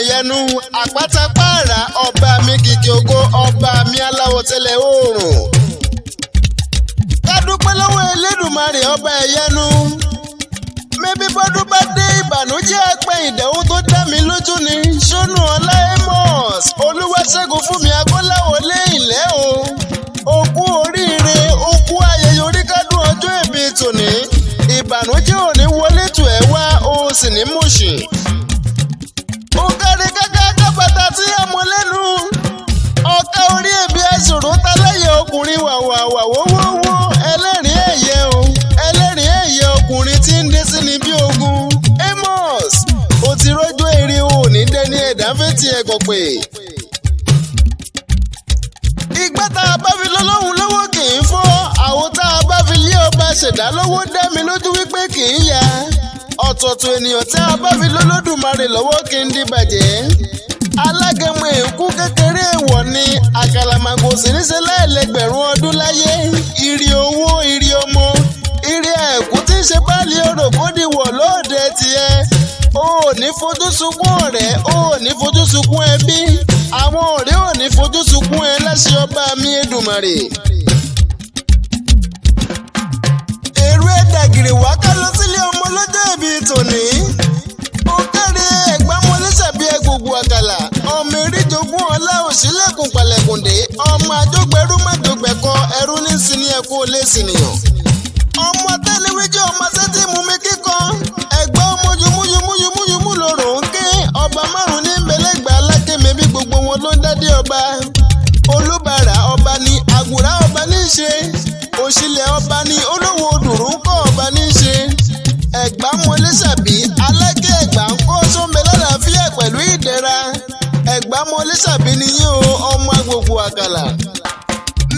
ìyanu àpáta pààrà ọba mi kìkì ògo ọba mi aláwọ̀ tẹ́lẹ̀ oòrùn. Ká dúpẹ́ lọ́wọ́ Elédùmarè ọba ìyanu. Mébí bọ́dún bá dé ìbànújẹ́ àpẹ́ ìdẹ̀wò tó dá mi lójú ni Ṣónú Ọlá Amos Olúwaṣẹ́gun fún mi Agbọ́láwọlé ilẹ̀ o. Okú oríire okú ayẹyẹ oríkádùn ọjọ́ ìbí tòní. Ìbànújẹ́ ò ní wọlé tù ẹ́ wá o sì ní mùṣì. Ó kárí káká kábàtà tí a mọ lẹ́nu. Ọ̀ka orí ẹ̀bí àṣòro tálẹ́yẹ ọkùnrin wàwàwà wówówó ẹlẹ́rìn ẹ̀yẹ o. Ẹlẹ́rìn ẹ̀yẹ ọkùnrin tí ń dé sí ni bí ogun. Amos ó ti rọ́jò èrè o ní dẹ́ni ẹ̀dá fẹ́tì ẹ̀gọ̀ pé. Ìgbà tá a bá fi lọ́lọ́hun lọ́wọ́ kì í fọ́. Àwo tá a bá fi lé ọba ṣẹ̀dá lọ́wọ́ dá mi lójú wípé kì í yá. Ọ̀tọ̀ọ̀tọ̀ ènìyàn tí a bá fi lọ́lọ́dùmarè lọ́wọ́ kì í di bàjẹ́. Alágẹmọ èkú kékeré èèwọ̀ ni àkàlàmàgò sì ní ṣe láìlẹ́gbẹ̀rún ọdún láyé. Ìrì owó ìrì ọmọ ìrì ẹ̀kú tí ń ṣe báàlì ọ̀rọ̀ kó di wọ̀ lóde tiẹ̀. O ò ní fojú sunkún ọ̀rẹ́ o ò ní fojú sunkún ẹbí. Àwọn ọ̀rẹ́ ò ní fojú sunkún ẹ láṣẹ ọba mi Èdùmàrè. Èrò ẹ̀dàgìrì wá ká lọ sílé ọmọ lọ́jọ́ ìbí tòní. Ó kárí Ẹ̀gbá mọ́lẹ́sàbí ẹgbògbò àkàlà. Ọmọ eríjogún ọlá òṣìlẹ̀kùn pàlẹ̀kùndé. Ọmọ àjọgbẹ̀rú májọgbẹ̀kọ ẹrú ní sinmi ẹ̀kú olè sìnìyàn. Ọmọ tẹ́lẹ̀wéjì ọmọ sẹ́tì mú mi kíkọ. Ẹ̀gbá ọmọ yumuyumuyumuyumu lòrò ń ké. Ọba márùn-ún ní mbẹ́lẹ́gbà alákèmí bí gbogbo wọn ló ń dádé ọba. Olúbàrà ọba ni àgùrá ọba ní í ṣe. Òṣìlẹ̀ ọba ni olówó odùrúkọ ọba ní í ṣe. Ẹ̀gbá mọ́lẹ́sàbí alákẹ́ Ẹ̀gbá ń kọ́ sóńbẹ lálàáfíà pẹ̀lú ìdẹ̀ra. Ẹ̀gbá mọ́lẹ́sàbí ni yín o ọmọ agbègbè àkàlà.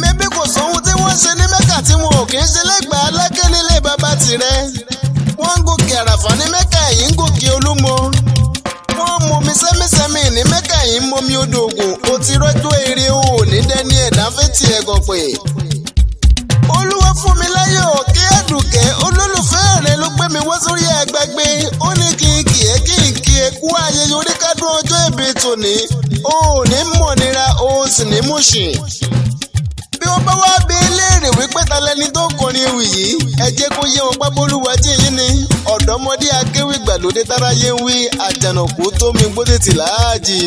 Mébí kò sóhun tí wọ́n ṣe ní Mẹ́kà tí wọn ò kì í ṣe lẹ́gbàá alákẹ́ nílé bàbá tirẹ̀. Wọ́n ń gòkè àràfà ní Mẹ́kà yìí ń gòkè Olúmọ. Wọ́n mú mi sẹ́mísẹ́mí ní Mẹ́kà yìí ń momi odò Ògùn. O ti rọ́jò èrè o ò ní dẹ́ni ẹ̀dá fẹ́tì ẹ̀gọ̀ pé. Olúwa fún mi láyọ̀ kí Àdùkẹ́ olólùfẹ́ rẹ̀ ló gbé mi wá sórí àgbàgbé. Ó ní kí n kì í kú ayẹyẹ oríkádùn ọjọ́ ìbí tòní. O ò ní mọ̀ nira o sì ní mùṣì. Bí wọ́n bá wá bí léèrè wípé ta lẹni tó kọrin ewì yìí, ẹ jẹ́ kó yé wọn Aboluwaji yìí ni. Ọ̀dọ́mọdé akéwì gbàlódé táráyé ń wí àjànàkú tó mi gbódè tì láàjì.